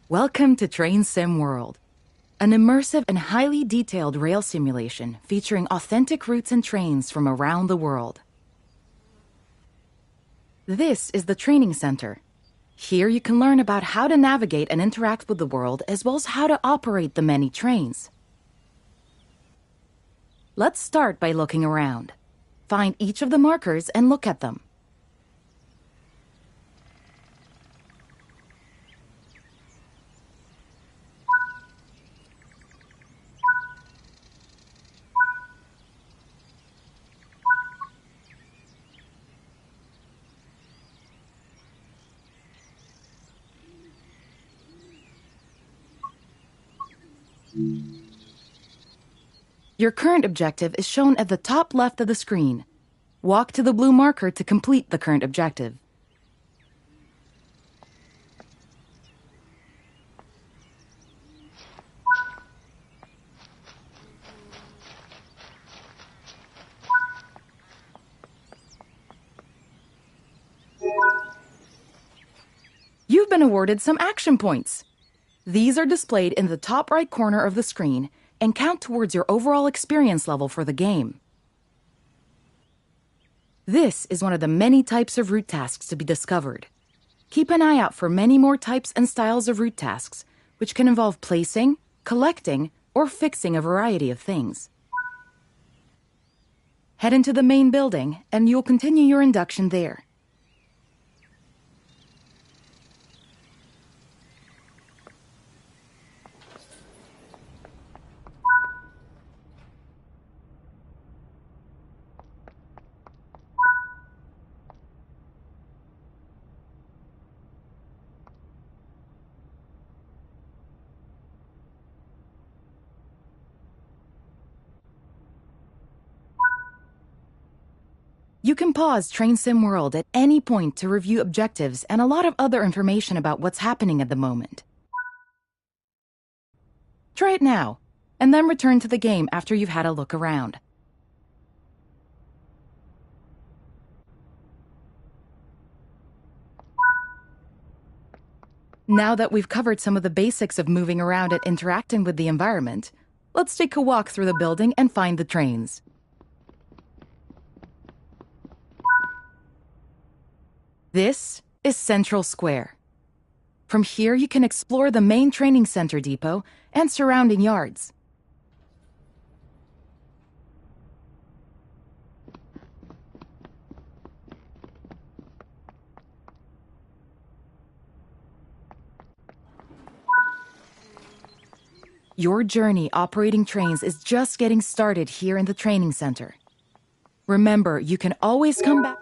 Welcome to Train Sim World, an immersive and highly detailed rail simulation featuring authentic routes and trains from around the world. This is the Training Center. Here you can learn about how to navigate and interact with the world, as well as how to operate the many trains. Let's start by looking around. Find each of the markers and look at them. Your current objective is shown at the top left of the screen. Walk to the blue marker to complete the current objective. You've been awarded some action points. These are displayed in the top right corner of the screen and count towards your overall experience level for the game. This is one of the many types of route tasks to be discovered. Keep an eye out for many more types and styles of route tasks, which can involve placing, collecting, or fixing a variety of things. Head into the main building, and you'll continue your induction there. You can pause Train Sim World at any point to review objectives and a lot of other information about what's happening at the moment. Try it now, and then return to the game after you've had a look around. Now that we've covered some of the basics of moving around and interacting with the environment, let's take a walk through the building and find the trains. This is Central Square. From here, you can explore the main training center depot and surrounding yards. Your journey operating trains is just getting started here in the training center. Remember, you can always come back.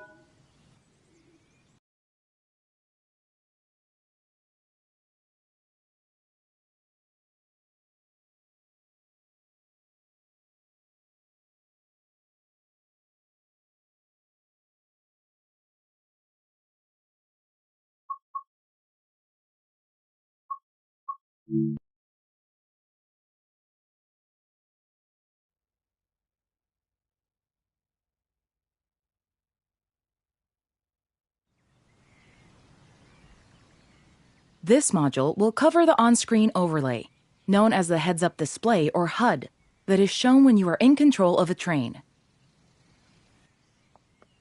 This module will cover the on-screen overlay, known as the heads-up display or HUD, that is shown when you are in control of a train.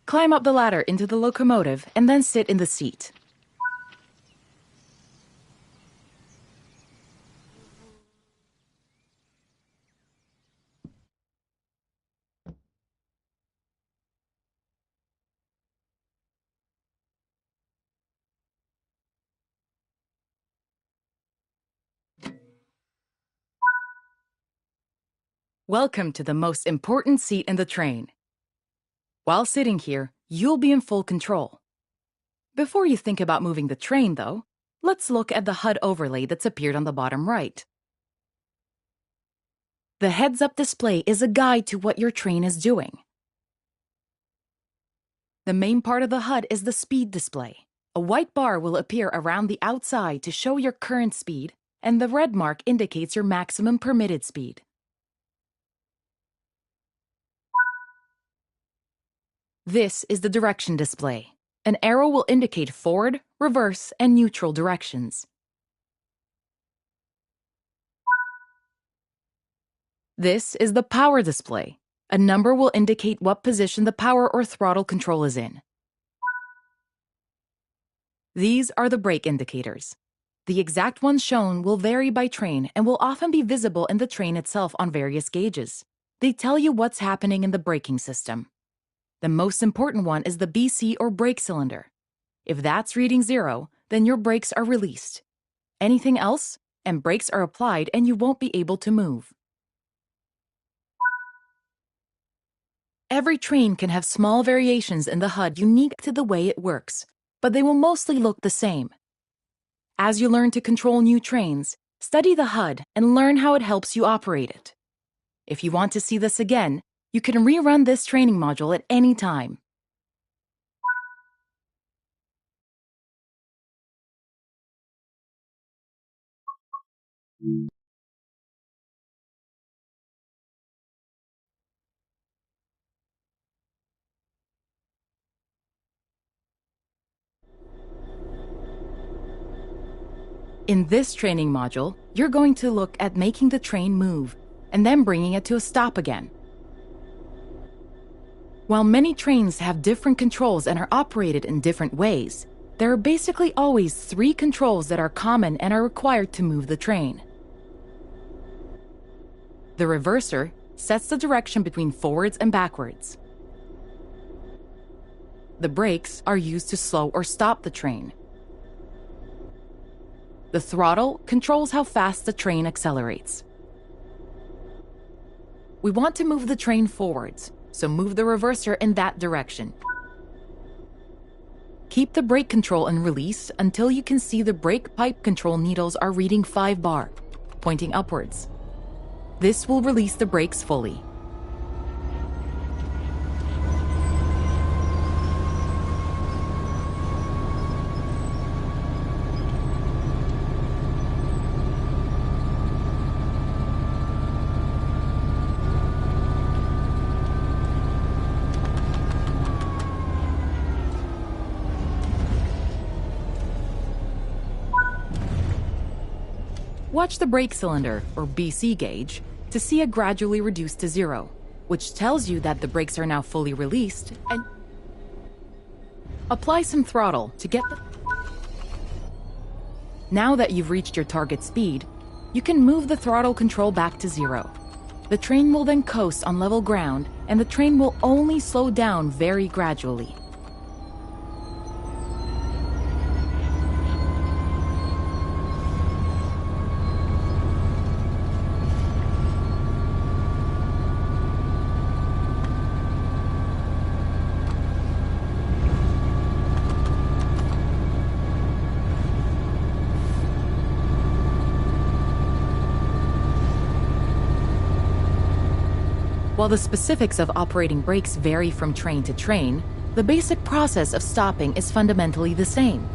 Climb up the ladder into the locomotive and then sit in the seat. Welcome to the most important seat in the train. While sitting here, you'll be in full control. Before you think about moving the train, though, let's look at the HUD overlay that's appeared on the bottom right. The heads-up display is a guide to what your train is doing. The main part of the HUD is the speed display. A white bar will appear around the outside to show your current speed, and the red mark indicates your maximum permitted speed. This is the direction display. An arrow will indicate forward, reverse, and neutral directions. This is the power display. A number will indicate what position the power or throttle control is in. These are the brake indicators. The exact ones shown will vary by train and will often be visible in the train itself on various gauges. They tell you what's happening in the braking system. The most important one is the BC or brake cylinder. If that's reading 0, then your brakes are released. Anything else, and brakes are applied and you won't be able to move. Every train can have small variations in the HUD unique to the way it works, but they will mostly look the same. As you learn to control new trains, study the HUD and learn how it helps you operate it. If you want to see this again, you can rerun this training module at any time. In this training module, you're going to look at making the train move and then bringing it to a stop again. While many trains have different controls and are operated in different ways, there are basically always 3 controls that are common and are required to move the train. The reverser sets the direction between forwards and backwards. The brakes are used to slow or stop the train. The throttle controls how fast the train accelerates. We want to move the train forwards, so move the reverser in that direction. Keep the brake control in release until you can see the brake pipe control needles are reading 5 bar, pointing upwards. This will release the brakes fully. Watch the brake cylinder, or BC gauge, to see it gradually reduce to 0, which tells you that the brakes are now fully released, and apply some throttle to get the... Now that you've reached your target speed, you can move the throttle control back to 0. The train will then coast on level ground, and the train will only slow down very gradually. While the specifics of operating brakes vary from train to train, the basic process of stopping is fundamentally the same.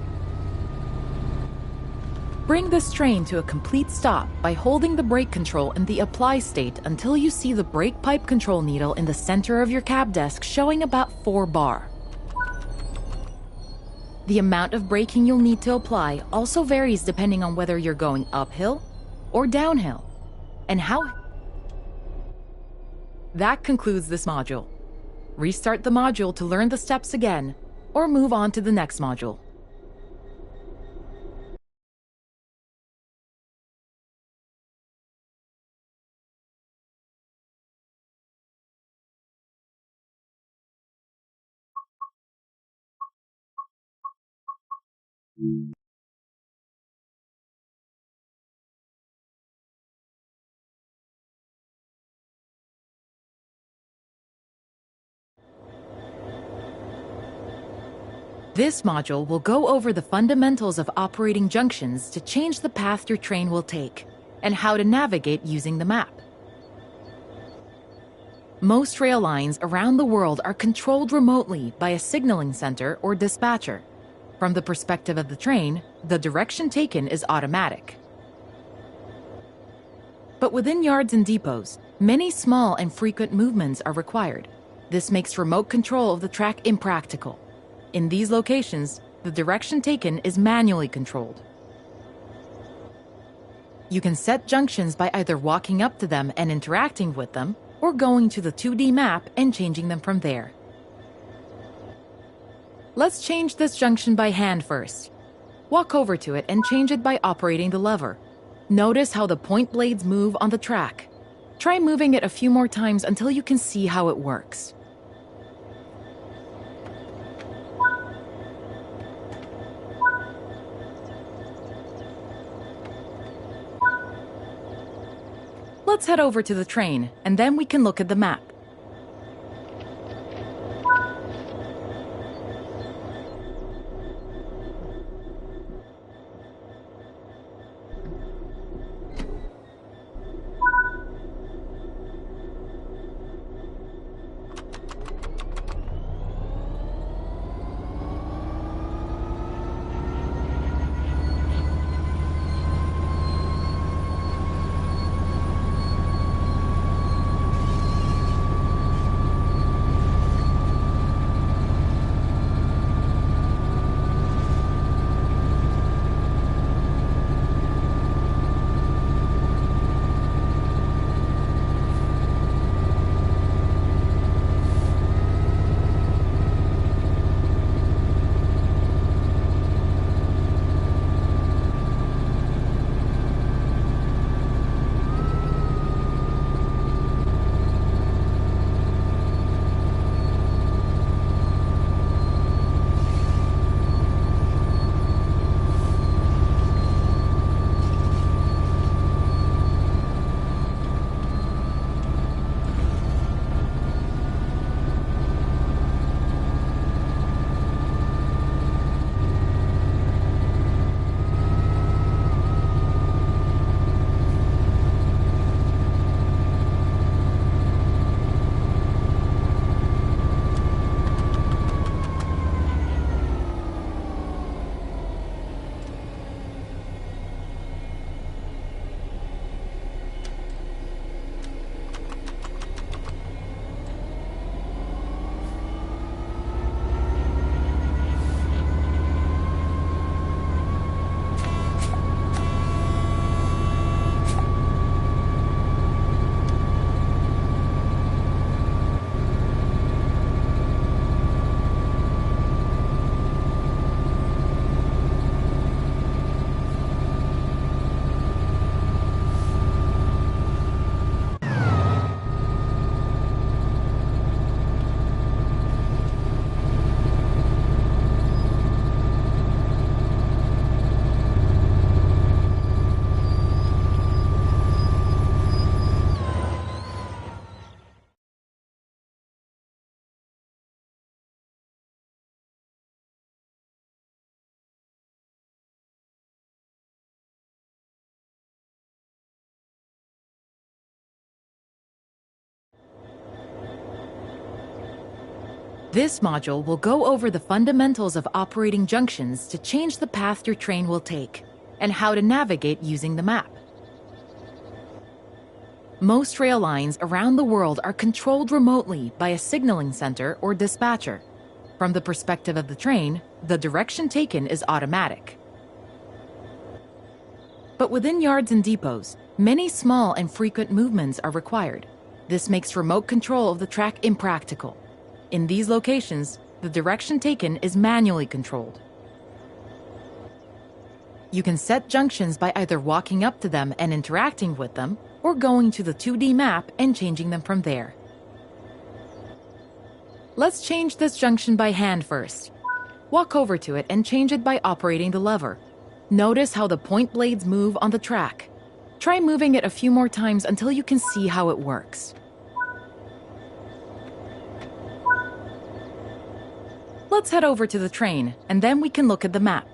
Bring this train to a complete stop by holding the brake control in the apply state until you see the brake pipe control needle in the center of your cab desk showing about 4 bar. The amount of braking you'll need to apply also varies depending on whether you're going uphill or downhill, and how... That concludes this module. Restart the module to learn the steps again, or move on to the next module. This module will go over the fundamentals of operating junctions to change the path your train will take, and how to navigate using the map. Most rail lines around the world are controlled remotely by a signaling center or dispatcher. From the perspective of the train, the direction taken is automatic. But within yards and depots, many small and frequent movements are required. This makes remote control of the track impractical. In these locations, the direction taken is manually controlled. You can set junctions by either walking up to them and interacting with them, or going to the 2D map and changing them from there. Let's change this junction by hand first. Walk over to it and change it by operating the lever. Notice how the point blades move on the track. Try moving it a few more times until you can see how it works. Let's head over to the train, and then we can look at the map. This module will go over the fundamentals of operating junctions to change the path your train will take, and how to navigate using the map. Most rail lines around the world are controlled remotely by a signaling center or dispatcher. From the perspective of the train, the direction taken is automatic. But within yards and depots, many small and frequent movements are required. This makes remote control of the track impractical. In these locations, the direction taken is manually controlled. You can set junctions by either walking up to them and interacting with them, or going to the 2D map and changing them from there. Let's change this junction by hand first. Walk over to it and change it by operating the lever. Notice how the point blades move on the track. Try moving it a few more times until you can see how it works. Let's head over to the train, and then we can look at the map.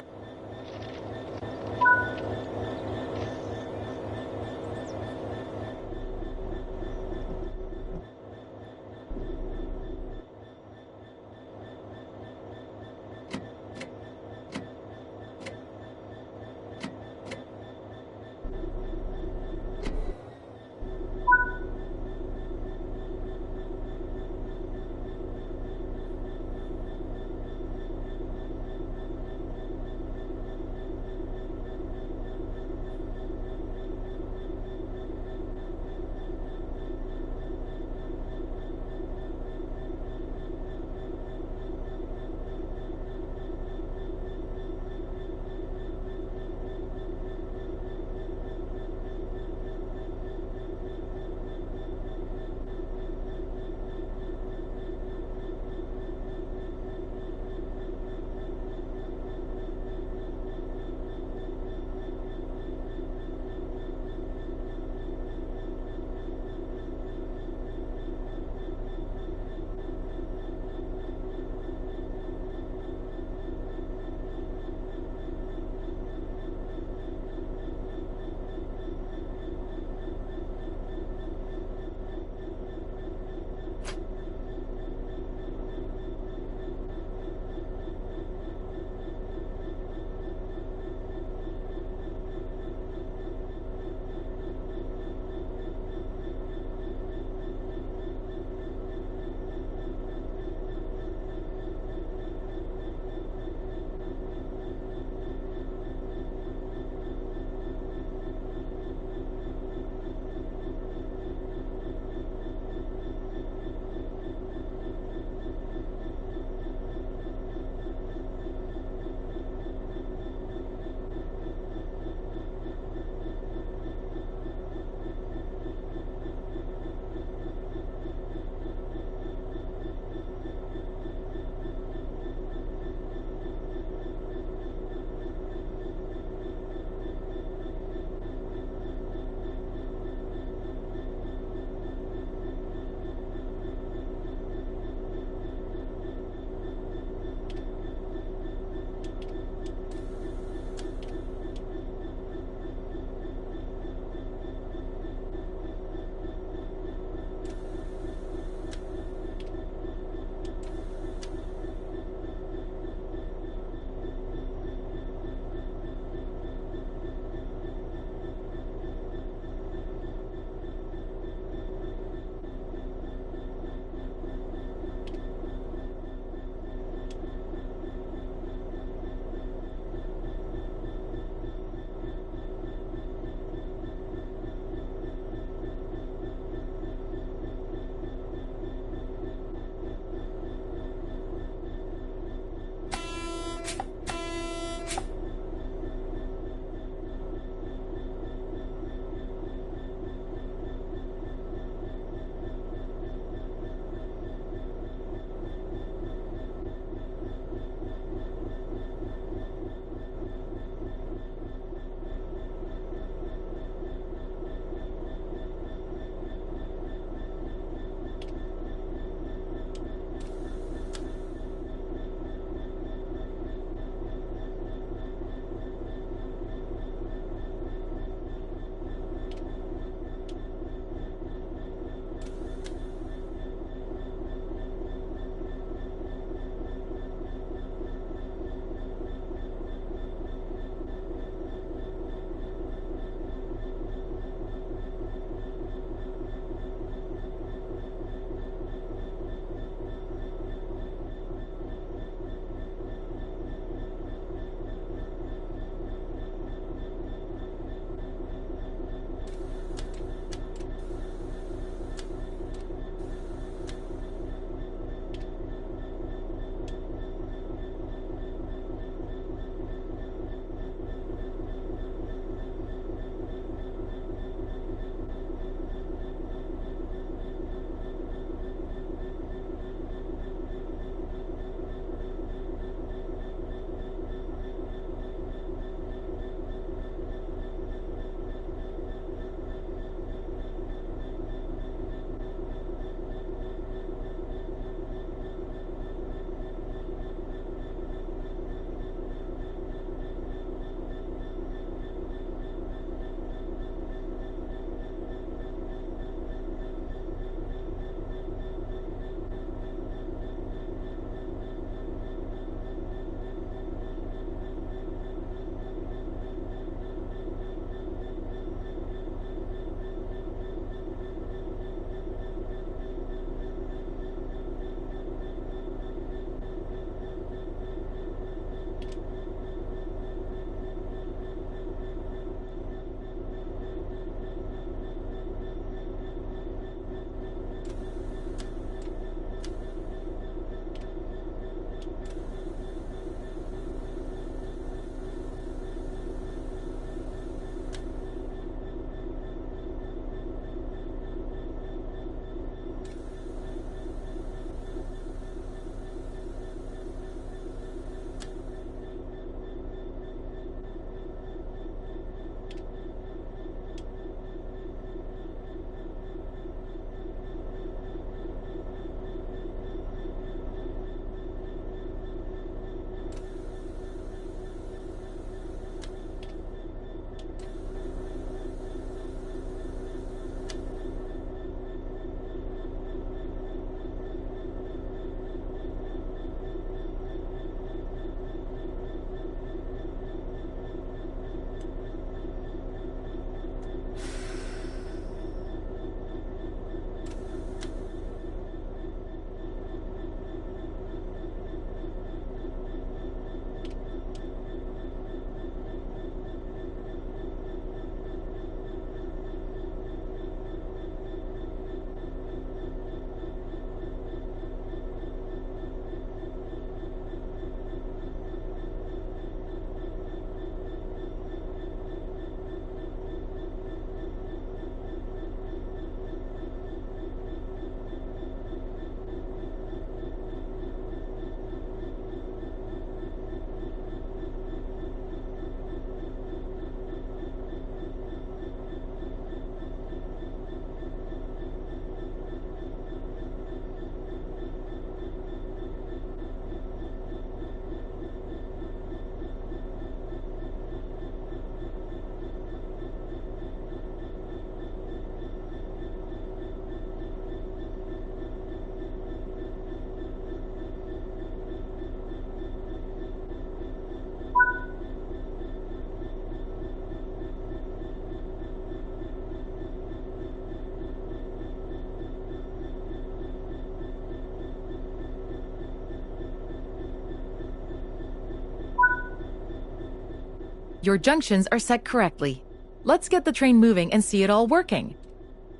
Your junctions are set correctly. Let's get the train moving and see it all working.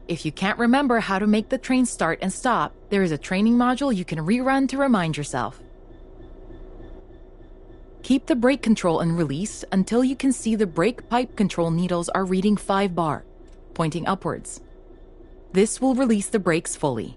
If you can't remember how to make the train start and stop, there is a training module you can rerun to remind yourself. Keep the brake control and release until you can see the brake pipe control needles are reading 5 bar, pointing upwards. This will release the brakes fully.